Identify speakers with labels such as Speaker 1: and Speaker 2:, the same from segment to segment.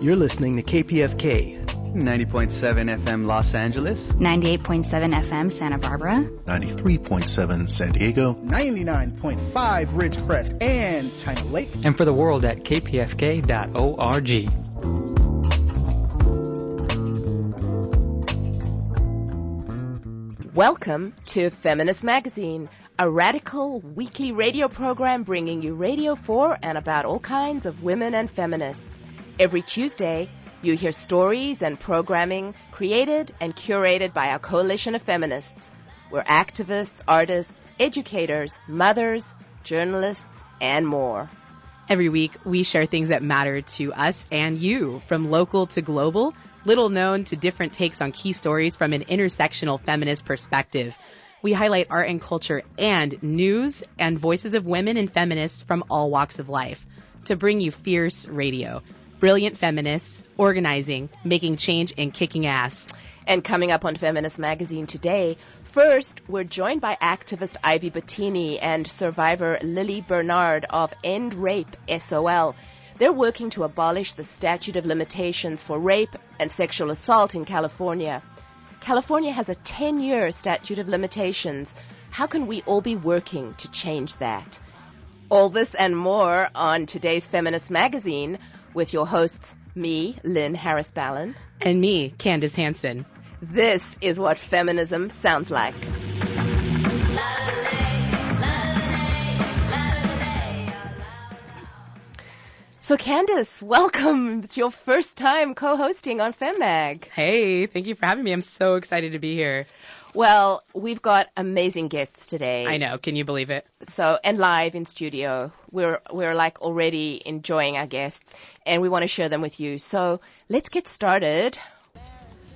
Speaker 1: You're listening to KPFK.
Speaker 2: 90.7 FM Los Angeles.
Speaker 3: 98.7 FM Santa Barbara.
Speaker 4: 93.7 San Diego.
Speaker 5: 99.5 Ridgecrest and China Lake.
Speaker 6: And for the world at kpfk.org.
Speaker 7: Welcome to Feminist Magazine, a radical weekly radio program bringing you radio for and about all kinds of women and feminists. Every Tuesday, you hear stories and programming created and curated by our coalition of feminists. We're activists, artists, educators, mothers, journalists, and more.
Speaker 8: Every week, we share things that matter to us and you, from local to global, little known to different takes on key stories from an intersectional feminist perspective. We highlight art and culture and news and voices of women and feminists from all walks of life to bring you fierce radio. Brilliant feminists, organizing, making change, and kicking ass.
Speaker 7: And coming up on Feminist Magazine today, first, we're joined by activist Ivy Bottini and survivor Lili Bernard of EndRapeSOL. They're working to abolish the statute of limitations for rape and sexual assault in California. California has a 10-year statute of limitations. How can we all be working to change that? All this and more on today's Feminist Magazine with your hosts, me, Lynn Harris-Ballin.
Speaker 8: And me, Candace Hansen.
Speaker 7: This is what feminism sounds like. So Candace, welcome. It's your first time co-hosting on FemMag.
Speaker 8: Hey, thank you for having me. I'm so excited to be here.
Speaker 7: Well, we've got amazing guests today.
Speaker 8: I know. Can you believe it?
Speaker 7: So, and live in studio. We're like already enjoying our guests, and we want to share them with you. So let's get started.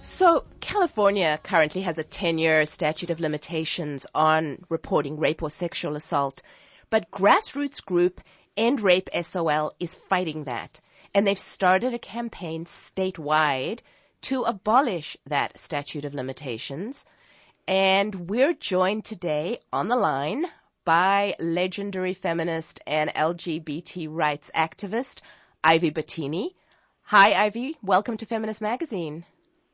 Speaker 7: So California currently has a 10-year statute of limitations on reporting rape or sexual assault, but grassroots group EndRapeSOL is fighting that, and they've started a campaign statewide to abolish that statute of limitations. And we're joined today on the line by legendary feminist and LGBT rights activist Ivy Bottini. Hi, Ivy. Welcome to Feminist Magazine.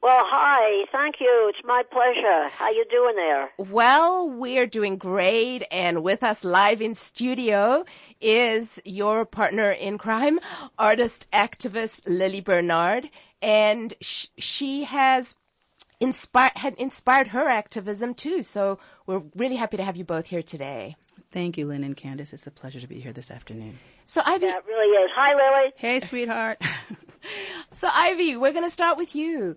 Speaker 9: Well, hi. Thank you. It's my pleasure. How you doing there?
Speaker 7: Well, we're doing great, and with us live in studio is your partner in crime, artist activist Lili Bernard, and she has inspired her activism too. So we're really happy to have you both here today.
Speaker 10: Thank you, Lynn and Candace. It's a pleasure to be here this afternoon.
Speaker 7: So Ivy,
Speaker 9: yeah, it really is. Hi, Lily.
Speaker 10: Hey, sweetheart.
Speaker 7: So Ivy, we're going to start with you.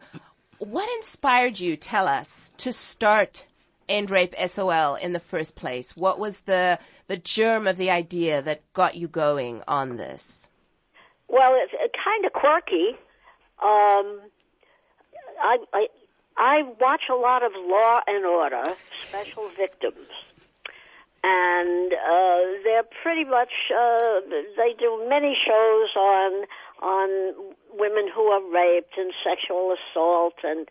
Speaker 7: What inspired you, tell us, to start EndRapeSOL in the first place? What was the germ of the idea that got you going on this?
Speaker 9: Well, it's kind of quirky. I watch a lot of Law and Order, Special Victims, and they're pretty much they do many shows on women who are raped and sexual assault and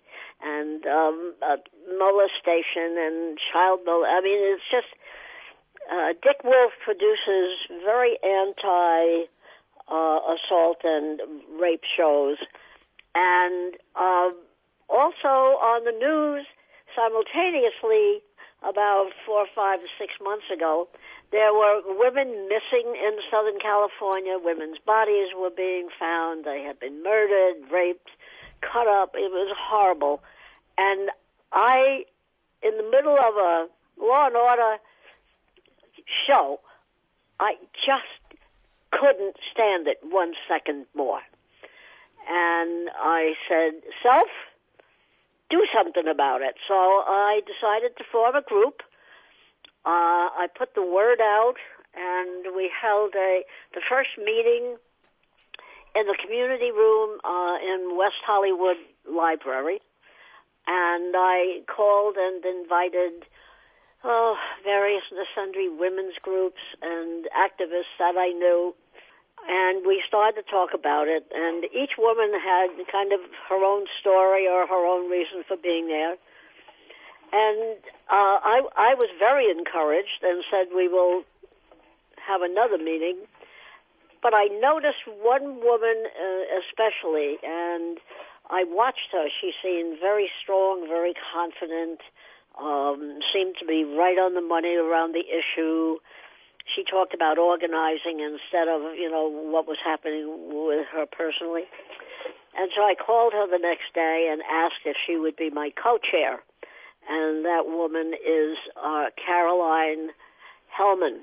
Speaker 9: molestation and child molestation. I mean, it's just Dick Wolf produces very anti assault and rape shows, and also on the news simultaneously about 4, 5, 6 months ago, there were women missing in Southern California. Women's bodies were being found. They had been murdered, raped, cut up. It was horrible. And in the middle of a Law and Order show, I just couldn't stand it 1 second more. And I said, self, do something about it. So I decided to form a group. I put the word out, and we held the first meeting in the community room in West Hollywood Library. And I called and invited various and sundry women's groups and activists that I knew. And we started to talk about it, and each woman had kind of her own story or her own reason for being there. And I was very encouraged and said we will have another meeting. But I noticed one woman especially, and I watched her. She seemed very strong, very confident, seemed to be right on the money around the issue. She talked about organizing instead of, what was happening with her personally. And so I called her the next day and asked if she would be my co-chair. And that woman is Caroline Hellman.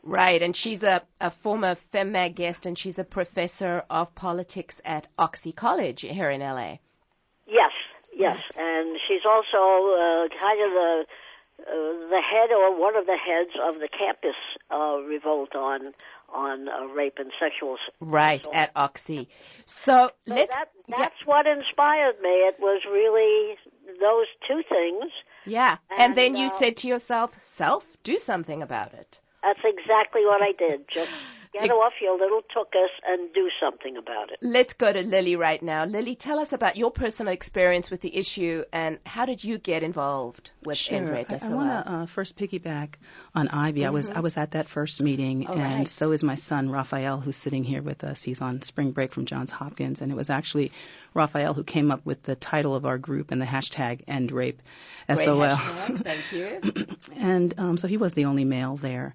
Speaker 7: Right, and she's a former FemMag guest, and she's a professor of politics at Oxy College here in LA.
Speaker 9: Yes,
Speaker 7: Right.
Speaker 9: and she's also kind of the head or one of the heads of the campus revolt on rape and sexual assault.
Speaker 7: Right, at Oxy. So
Speaker 9: that's what inspired me. It was really those two things.
Speaker 7: Yeah, and then you said to yourself, do something about it.
Speaker 9: That's exactly what I did. Just get off your little tuchus and do something about it.
Speaker 7: Let's go to Lili right now. Lili, tell us about your personal experience with the issue and how did you get involved with EndRapeSOL?
Speaker 10: I want to first piggyback on Ivy.
Speaker 7: Mm-hmm.
Speaker 10: I was at that first meeting, and so is my son, Raphael, who's sitting here with us. He's on spring break from Johns Hopkins, and it was actually Raphael who came up with the title of our group and the hashtag EndRapeSOL.
Speaker 7: Hashtag, thank you.
Speaker 10: And so he was the only male there.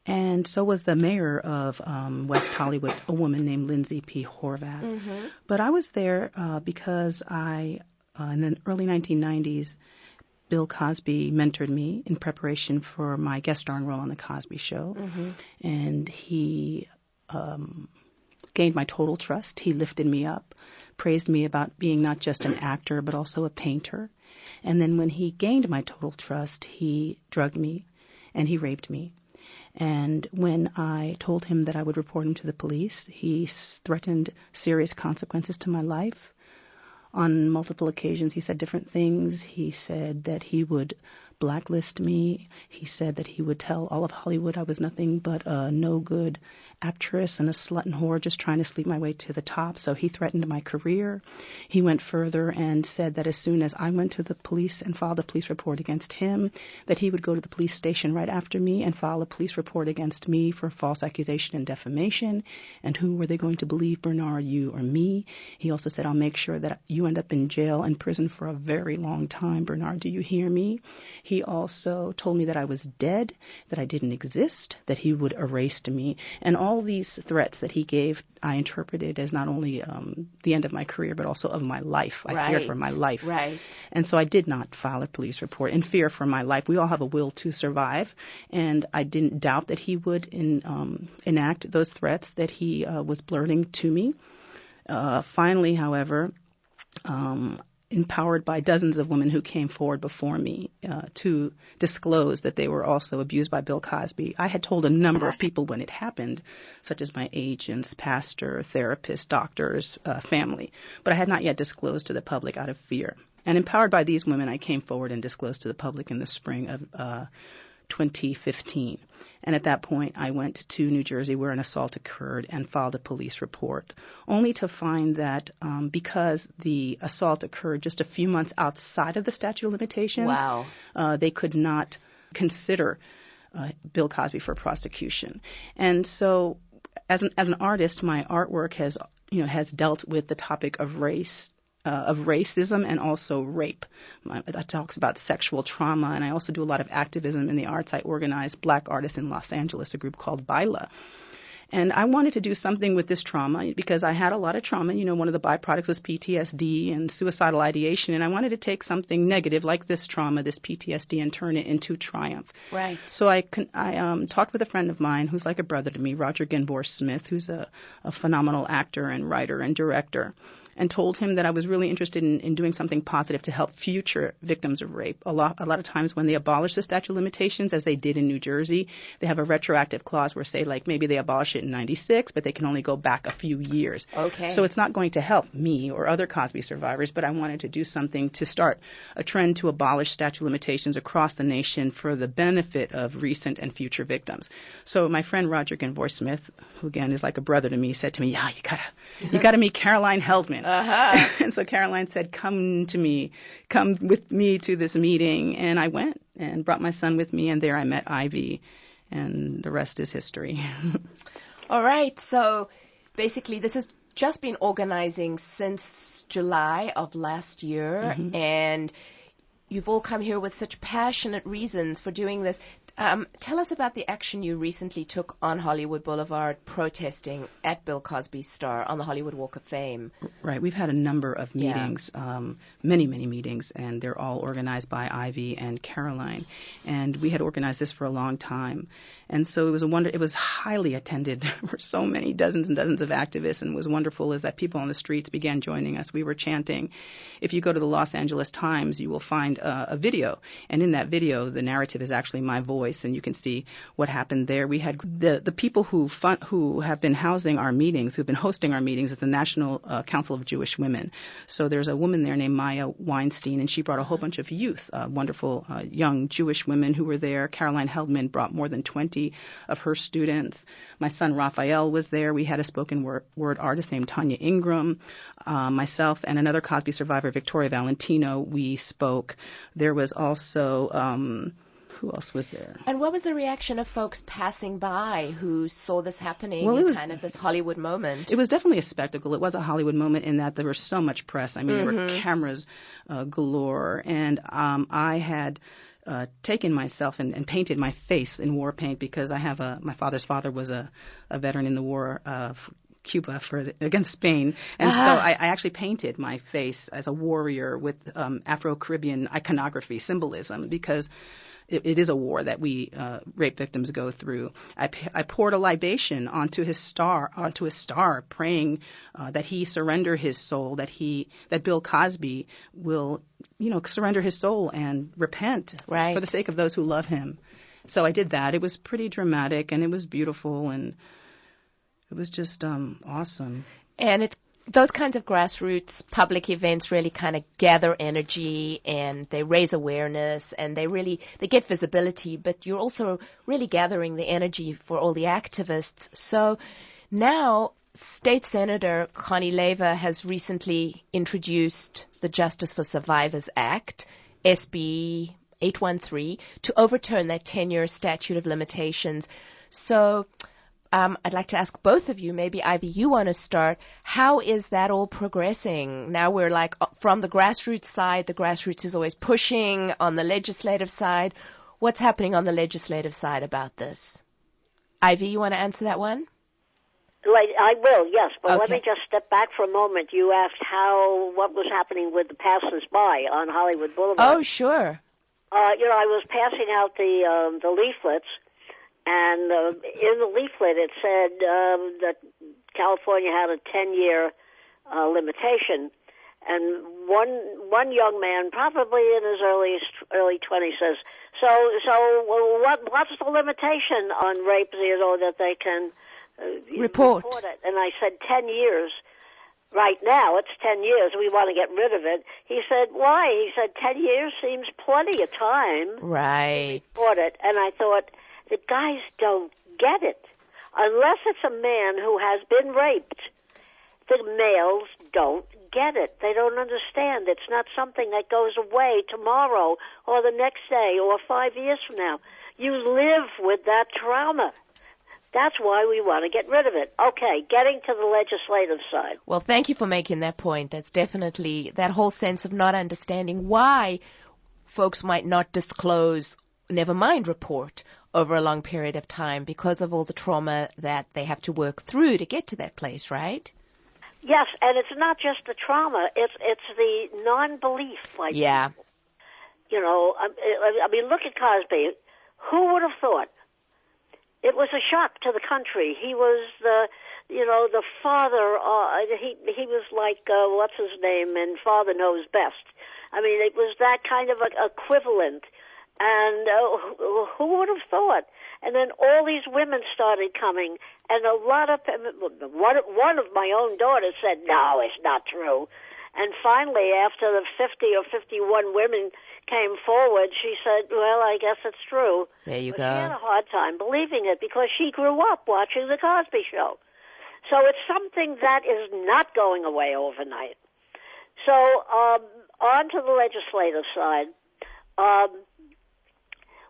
Speaker 10: And so was the mayor of West Hollywood, a woman named Lindsay P. Horvath.
Speaker 7: Mm-hmm.
Speaker 10: But I was there because in the early 1990s, Bill Cosby mentored me in preparation for my guest starring role on The Cosby Show.
Speaker 7: Mm-hmm.
Speaker 10: And he gained my total trust. He lifted me up, praised me about being not just an actor, but also a painter. And then when he gained my total trust, he drugged me and he raped me. And when I told him that I would report him to the police, he threatened serious consequences to my life. On multiple occasions, he said different things. He said that he would blacklist me. He said that he would tell all of Hollywood I was nothing but a no-good actress and a slut and whore just trying to sleep my way to the top. So he threatened my career. He went further and said that as soon as I went to the police and filed a police report against him, that he would go to the police station right after me and file a police report against me for false accusation and defamation. And who were they going to believe, Bernard, you or me? He also said, I'll make sure that you end up in jail and prison for a very long time, Bernard. Do you hear me? He also told me that I was dead, that I didn't exist, that he would erase me. And all these threats that he gave, I interpreted as not only the end of my career, but also of my life. I feared for my life.
Speaker 7: Right.
Speaker 10: And so I did not file a police report in fear for my life. We all have a will to survive. And I didn't doubt that he would enact those threats that he was blurting to me. Finally, however, empowered by dozens of women who came forward before me to disclose that they were also abused by Bill Cosby. I had told a number of people when it happened, such as my agents, pastor, therapists, doctors, family, but I had not yet disclosed to the public out of fear. And empowered by these women, I came forward and disclosed to the public in the spring of 2015. And at that point, I went to New Jersey where an assault occurred and filed a police report, only to find that because the assault occurred just a few months outside of the statute of limitations, they could not consider Bill Cosby for prosecution. And so as an artist, my artwork has dealt with the topic of race, of racism and also rape. It talks about sexual trauma, and I also do a lot of activism in the arts. I organize Black artists in Los Angeles, a group called Baila. And I wanted to do something with this trauma because I had a lot of trauma. One of the byproducts was PTSD and suicidal ideation, and I wanted to take something negative like this trauma, this PTSD, and turn it into triumph.
Speaker 7: Right.
Speaker 10: So I talked with a friend of mine who's like a brother to me, Roger Ginborg-Smith, who's a phenomenal actor and writer and director, and told him that I was really interested in doing something positive to help future victims of rape. A lot of times when they abolish the statute of limitations, as they did in New Jersey, they have a retroactive clause where, say, like maybe they abolish it in 96, but they can only go back a few years.
Speaker 7: Okay.
Speaker 10: So it's not going to help me or other Cosby survivors, but I wanted to do something to start a trend to abolish statute of limitations across the nation for the benefit of recent and future victims. So my friend Roger Ginborg-Smith, who again is like a brother to me, said to me, you gotta meet Caroline Hellman. And so Caroline said, come with me to this meeting. And I went and brought my son with me, and there I met Ivy, and the rest is history.
Speaker 7: All right. So basically, this has just been organizing since July of last year, and you've all come here with such passionate reasons for doing this. Tell us about the action you recently took on Hollywood Boulevard protesting at Bill Cosby's star on the Hollywood Walk of Fame.
Speaker 10: Right. We've had a number of meetings, many meetings, and they're all organized by Ivy and Caroline. And we had organized this for a long time. And so it was it was highly attended. There were so many, dozens and dozens of activists, and what was wonderful is that people on the streets began joining us. We were chanting. If you go to the Los Angeles Times, you will find a video. And in that video, the narrative is actually my voice, and you can see what happened there. We had the people who have been housing our meetings, who've been hosting our meetings, is the National Council of Jewish Women. So there's a woman there named Maya Weinstein, and she brought a whole bunch of youth, wonderful young Jewish women who were there. Caroline Heldman brought more than 20 of her students. My son Raphael was there. We had a spoken word artist named Tanya Ingram. Myself and another Cosby survivor, Victoria Valentino, we spoke. There was also who else was there?
Speaker 7: And what was the reaction of folks passing by who saw this happening kind of this Hollywood moment?
Speaker 10: It was definitely a spectacle. It was a Hollywood moment in that there was so much press. I mean, there were cameras galore. And I had taken myself and painted my face in war paint because I have my father's father was a veteran in the war of Cuba against Spain. And so I actually painted my face as a warrior with Afro-Caribbean iconography, symbolism, because it is a war that we rape victims go through. I poured a libation onto his star, praying that he surrender his soul, that Bill Cosby will, surrender his soul and repent for the sake of those who love him. So I did that. It was pretty dramatic and it was beautiful and it was just awesome.
Speaker 7: And those kinds of grassroots public events really kind of gather energy and they raise awareness and they get visibility, but you're also really gathering the energy for all the activists. So now State Senator Connie Lever has recently introduced the Justice for Survivors Act, SB 813, to overturn that 10-year statute of limitations. So I'd like to ask both of you, maybe Ivy, you want to start. How is that all progressing? Now we're like from the grassroots side, the grassroots is always pushing on the legislative side. What's happening on the legislative side about this? Ivy, you want to answer that one?
Speaker 9: I will, yes, but
Speaker 7: Okay.
Speaker 9: Let me just step back for a moment. You asked what was happening with the passers-by on Hollywood Boulevard.
Speaker 7: Oh, sure.
Speaker 9: I was passing out the leaflets, and in the leaflet it said that California had a 10-year limitation, and one young man, probably in his early 20s, says, "So what's the limitation on rape? That they can report it?" And I said, 10 years. Right now, it's 10 years. We want to get rid of it. He said, why? He said, 10 years seems plenty of time.
Speaker 7: Right.
Speaker 9: To report it. And I thought, the guys don't get it. Unless it's a man who has been raped, the males don't get it. They don't understand. It's not something that goes away tomorrow or the next day or 5 years from now. You live with that trauma. That's why we want to get rid of it. Okay, getting to the legislative side.
Speaker 7: Well, thank you for making that point. That's definitely that whole sense of not understanding why folks might not disclose, never mind report, over a long period of time because of all the trauma that they have to work through to get to that place, right?
Speaker 9: Yes, and it's not just the trauma. It's the non-belief.
Speaker 7: Yeah.
Speaker 9: People. I mean, look at Cosby. Who would have thought? It was a shock to the country. He was the father. He was like what's his name in Father Knows Best. I mean, it was that kind of equivalent. And who would have thought? And then all these women started coming, and a lot of one of my own daughters said, "No, it's not true." And finally, after the 50 or 51 women came forward, she said, well, I guess it's true.
Speaker 7: There you go.
Speaker 9: She had a hard time believing it because she grew up watching The Cosby Show. So it's something that is not going away overnight. So on to the legislative side.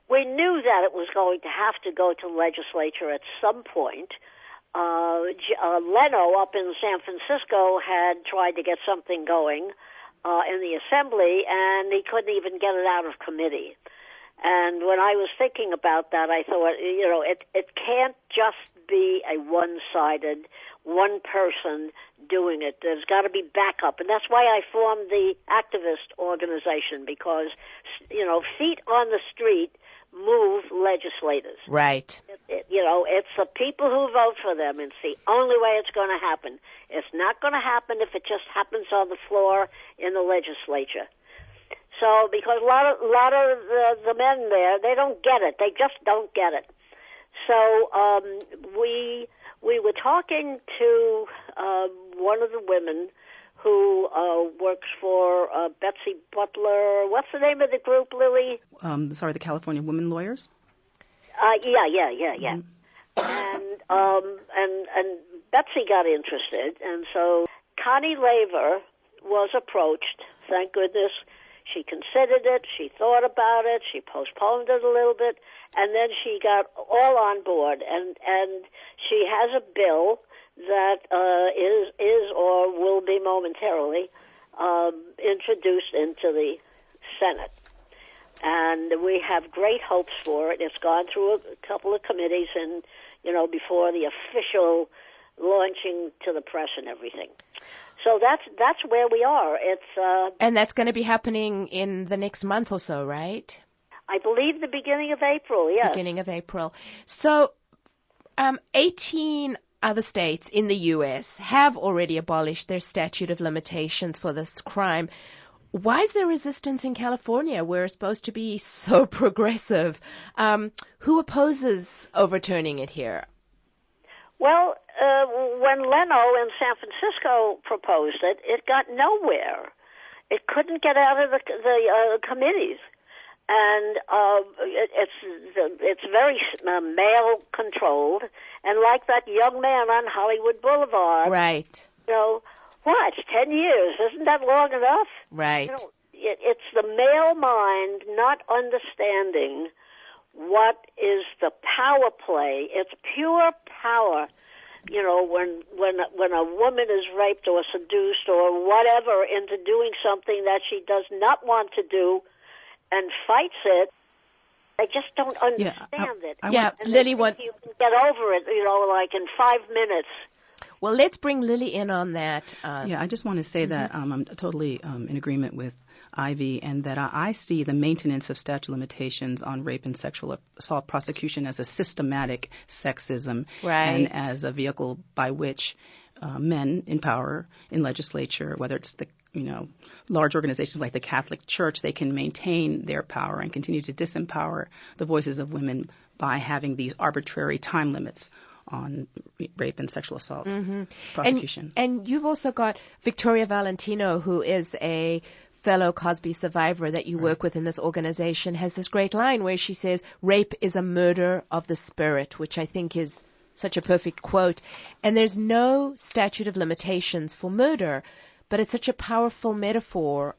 Speaker 9: We knew that it was going to have to go to the legislature at some point. Leno up in San Francisco had tried to get something going in the assembly, and he couldn't even get it out of committee. And when I was thinking about that, I thought, it can't just be a one-sided, one person doing it. There's got to be backup. And that's why I formed the activist organization, because, feet on the street move legislators.
Speaker 7: Right.
Speaker 9: It's the people who vote for them. It's the only way it's going to happen. It's not going to happen if it just happens on the floor in the legislature. So, because a lot of the men there, they don't get it. They just don't get it. So, we were talking to one of the women who works for Betsy Butler. What's the name of the group, Lily?
Speaker 10: The California Women Lawyers.
Speaker 9: Yeah. And Betsy got interested, and so Connie Laver was approached. Thank goodness. She considered it. She thought about it. She postponed it a little bit, and then she got all on board. And she has a bill that is or will be momentarily introduced into the Senate. And we have great hopes for it. It's gone through a couple of committees and, before the official launching to the press and everything. So that's where we are. It's
Speaker 7: and that's going to be happening in the next month or so, right?
Speaker 9: I believe the beginning of April, yes.
Speaker 7: Beginning of April. So 18 other states in the U.S. have already abolished their statute of limitations for this crime. Why is there resistance in California? We're supposed to be so progressive. Who opposes overturning it here?
Speaker 9: Well, when Leno in San Francisco proposed it, it got nowhere. It couldn't get out of the committees, and it's very male controlled. And like that young man on Hollywood Boulevard,
Speaker 7: right?
Speaker 9: What? 10 years? Isn't that long enough?
Speaker 7: Right.
Speaker 9: It's the male mind not understanding what is the power play. It's pure power. When a woman is raped or seduced or whatever into doing something that she does not want to do and fights it, they just don't understand it.
Speaker 7: Lily,
Speaker 9: you can get over it, like in 5 minutes.
Speaker 7: Well, let's bring Lily in on that.
Speaker 10: I just want to say that I'm totally in agreement with Ivy, and that I see the maintenance of statute of limitations on rape and sexual assault prosecution as a systematic sexism, and as a vehicle by which men in power in legislature, whether it's the large organizations like the Catholic Church, they can maintain their power and continue to disempower the voices of women by having these arbitrary time limits on rape and sexual assault prosecution.
Speaker 7: And you've also got Victoria Valentino, who is a fellow Cosby survivor that you work with in this organization, has this great line where she says, rape is a murder of the spirit, which I think is such a perfect quote. And there's no statute of limitations for murder, but it's such a powerful metaphor.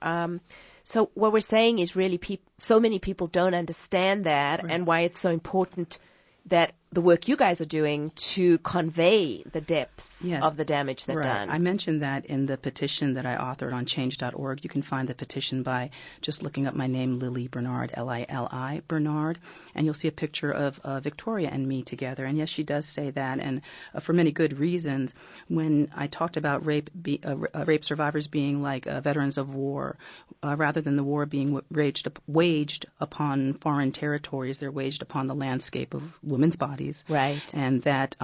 Speaker 7: So what we're saying is really so many people don't understand that, and why it's so important that the work you guys are doing to convey the depth of the damage that's done.
Speaker 10: I mentioned that in the petition that I authored on change.org. You can find the petition by just looking up my name, Lili Bernard, Lili Bernard, and you'll see a picture of Victoria and me together. And yes, she does say that, and for many good reasons. When I talked about rape survivors being like veterans of war, rather than the war being waged upon foreign territories, they're waged upon the landscape of women's bodies.
Speaker 7: Right.
Speaker 10: And that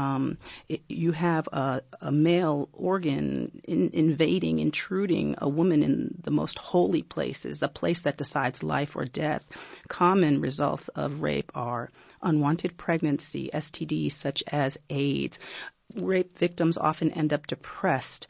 Speaker 10: you have a male organ intruding a woman in the most holy places, a place that decides life or death. Common results of rape are unwanted pregnancy, STDs such as AIDS. Rape victims often end up depressed,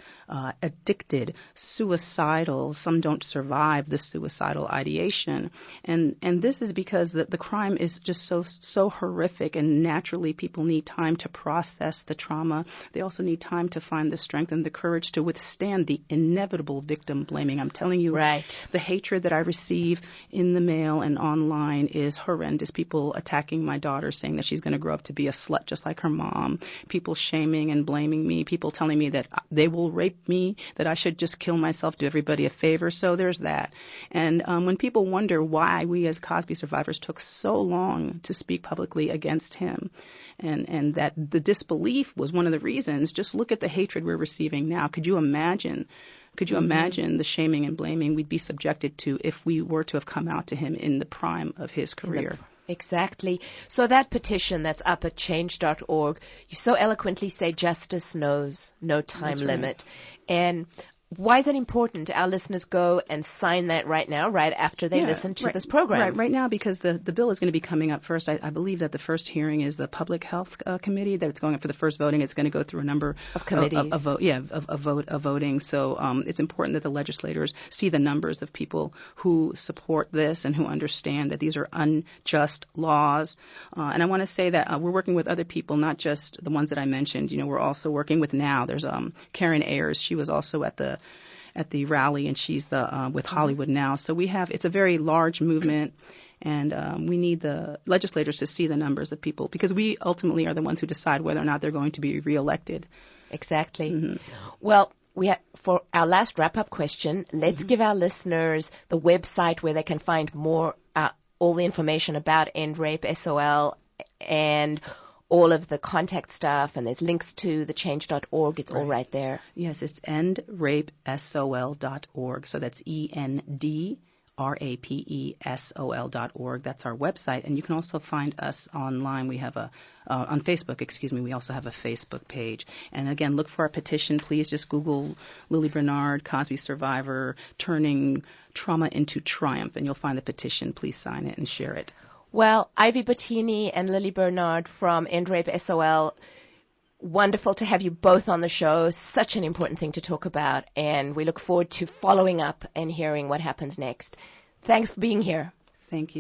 Speaker 10: addicted, suicidal. Some don't survive the suicidal ideation. And this is because the crime is just so horrific, and naturally people need time to process the trauma. They also need time to find the strength and the courage to withstand the inevitable victim blaming. I'm telling you, the hatred that I receive in the mail and online is horrendous. People attacking my daughter, saying that she's going to grow up to be a slut just like her mom. People shaming shaming and blaming me, people telling me that they will rape me, that I should just kill myself, do everybody a favor. So there's that. And when people wonder why we as Cosby survivors took so long to speak publicly against him, and that the disbelief was one of the reasons, just look at the hatred we're receiving now. Could you imagine the shaming and blaming we'd be subjected to if we were to have come out to him in the prime of his career?
Speaker 7: Exactly. So that petition that's up at change.org, you so eloquently say justice knows no time limit. And why is it important our listeners go and sign that right now, right after they listen to this program?
Speaker 10: Right now, because the bill is going to be coming up first. I believe that the first hearing is the Public Health Committee, that it's going up for the first voting. It's going to go through a number
Speaker 7: of committees.
Speaker 10: Of voting. So it's important that the legislators see the numbers of people who support this and who understand that these are unjust laws. And I want to say that we're working with other people, not just the ones that I mentioned. We're also working with NOW. There's Karen Ayers. She was also at the rally, and she's with Hollywood Now. So it's a very large movement, and we need the legislators to see the numbers of people, because we ultimately are the ones who decide whether or not they're going to be reelected.
Speaker 7: Exactly. Mm-hmm. Well, for our last wrap-up question, let's give our listeners the website where they can find more, all the information about EndRapeSOL and all of the contact stuff, and there's links to the change.org. It's all right there.
Speaker 10: Yes, it's EndRapeSOL.org. So that's EndRapeSOL.org. That's our website. And you can also find us online. We have on Facebook, we also have a Facebook page. And again, look for our petition. Please just Google Lili Bernard, Cosby Survivor, turning trauma into triumph, and you'll find the petition. Please sign it and share it.
Speaker 7: Well, Ivy Bottini and Lili Bernard from EndRapeSOL, wonderful to have you both on the show. Such an important thing to talk about, and we look forward to following up and hearing what happens next. Thanks for being here.
Speaker 10: Thank you.